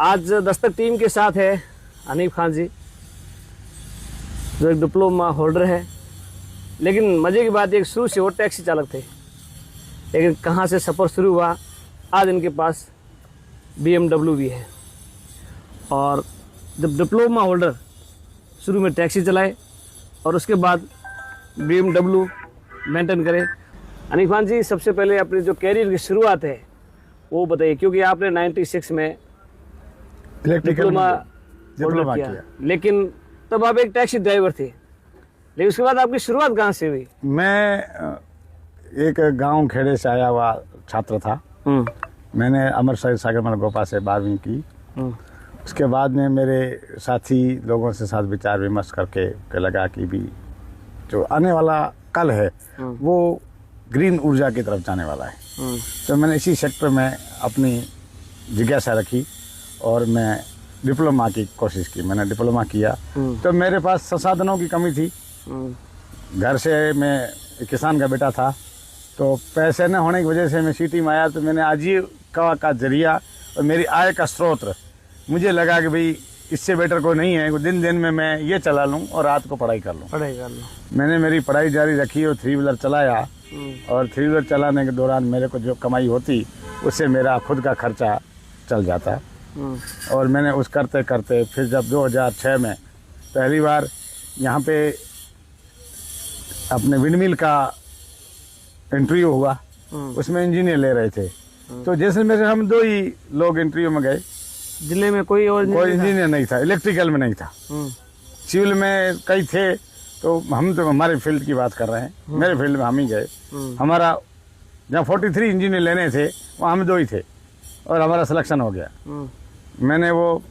आज दस्तक टीम के साथ है हनीफ खान जी, जो एक डिप्लोमा होल्डर है। लेकिन मज़े की बात है, शुरू से वो टैक्सी चालक थे, लेकिन कहाँ से सफ़र शुरू हुआ, आज इनके पास BMW भी है। और जब डिप्लोमा होल्डर शुरू में टैक्सी चलाए और उसके बाद BMW मेंटेन करे। हनीफ खान जी, सबसे पहले अपनी जो कैरियर की शुरुआत है वो बताइए, क्योंकि आपने 96 में डिप्लोमा किया, लेकिन तब आप एक टैक्सी ड्राइवर थे, लेकिन उसके बाद आपकी शुरुआत कहाँ से हुई? मैं एक गांव खेड़े से आया हुआ छात्र था। मैंने अमर सागर गोपा से 12वीं की। उसके बाद में मेरे साथी लोगों से साथ विचार विमर्श करके लगा कि भी जो आने वाला कल है वो ग्रीन ऊर्जा की तरफ जाने वाला है। तो मैंने इसी सेक्टर में अपनी जिज्ञासा रखी और मैं डिप्लोमा की कोशिश की। मैंने डिप्लोमा किया तो मेरे पास संसाधनों की कमी थी। घर से मैं किसान का बेटा था, तो पैसे न होने की वजह से मैं सिटी में आया। तो मैंने आजीविका का जरिया और मेरी आय का स्रोत मुझे लगा कि भाई इससे बेटर कोई नहीं है, दिन दिन में मैं ये चला लूँ और रात को पढ़ाई कर लूँ। मैंने मेरी पढ़ाई जारी रखी और 3 व्हीलर चलाया। और 3 व्हीलर चलाने के दौरान मेरे को जो कमाई होती उससे मेरा खुद का खर्चा चल जाता। और मैंने उस करते करते फिर जब 2006 में पहली बार यहाँ पे अपने विंडमिल का इंटरव्यू हुआ, उसमें इंजीनियर ले रहे थे। तो जैसे मेरे हम 2 ही लोग इंटरव्यू में गए। जिले में कोई इंजीनियर नहीं था, इलेक्ट्रिकल में नहीं था, सिविल में कई थे। तो हम तो हमारे फील्ड की बात कर रहे हैं, मेरे फील्ड में हम ही गए। हमारा जहाँ 43 इंजीनियर लेने थे वहाँ हम 2 ही थे और हमारा सिलेक्शन हो गया। मैंने वो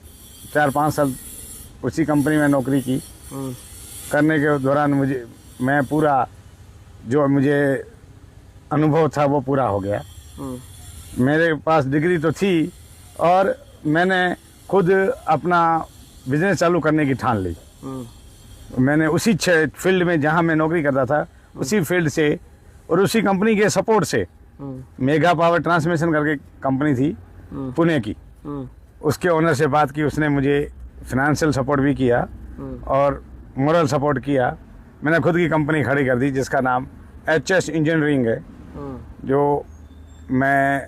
4-5 साल उसी कंपनी में नौकरी की। करने के दौरान मैं पूरा जो मुझे अनुभव था वो पूरा हो गया। मेरे पास डिग्री तो थी और मैंने खुद अपना बिजनेस चालू करने की ठान ली। मैंने उसी फील्ड में जहाँ मैं नौकरी करता था उसी फील्ड से और उसी कंपनी के सपोर्ट से, मेगा पावर ट्रांसमिशन करके कंपनी थी पुणे की, उसके ओनर से बात की। उसने मुझे फिनेंशियल सपोर्ट भी किया और मोरल सपोर्ट किया। मैंने खुद की कंपनी खड़ी कर दी जिसका नाम HS इंजीनियरिंग है, जो मैं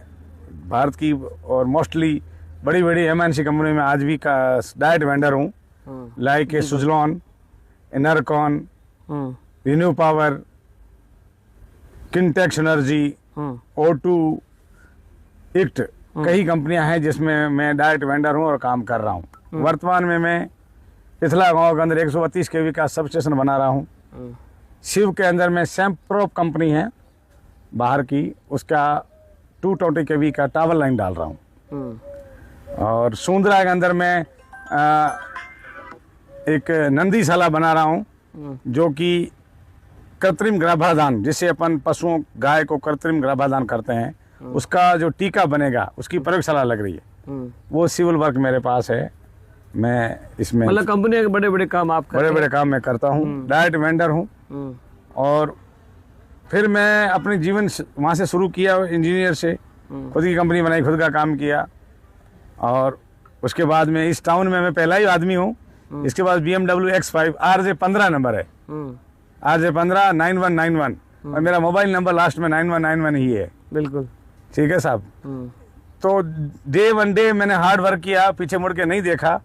भारत की और मोस्टली बड़ी बड़ी MNC कंपनी में आज भी का डायरेक्ट वेंडर हूँ। लाइक सुजलॉन, एनर्कॉन, रिन्यू पावर, किनटेक्स एनर्जी, O2, इक्ट, कई कंपनियां हैं जिसमें मैं डायरेक्ट वेंडर हूं और काम कर रहा हूं। वर्तमान में मैं पिथला गांव के अंदर 132 kV का सब स्टेशन बना रहा हूं। शिव के अंदर में सैम्प्रोप कंपनी है बाहर की, उसका 220 kV का टावर लाइन डाल रहा हूं। और सुंदरा के अंदर मैं एक नंदीशाला बना रहा हूं जो कि कृत्रिम गर्भाधान, जिससे अपन पशुओं गाय को कृत्रिम गर्भाधान करते हैं, उसका जो टीका बनेगा उसकी प्रयोगशाला लग रही है। वो सिविल वर्क मेरे पास है। मैं इसमें मतलब कंपनी के बड़े बड़े काम आप बड़े काम मैं करता हूँ, डायरेक्ट वेंडर हूँ। और फिर मैं अपने जीवन वहाँ से शुरू किया इंजीनियर से, खुद की कंपनी बनाई, खुद का काम किया। और उसके बाद में इस टाउन में मैं पहला ही आदमी हूँ। इसके बाद BMW X5 RJ15 नंबर है, RJ15 9191, और मेरा मोबाइल नंबर लास्ट में 9191 ही है। बिल्कुल ठीक है साहब। तो डे 1 डे मैंने हार्ड वर्क किया, पीछे मुड़ के नहीं देखा।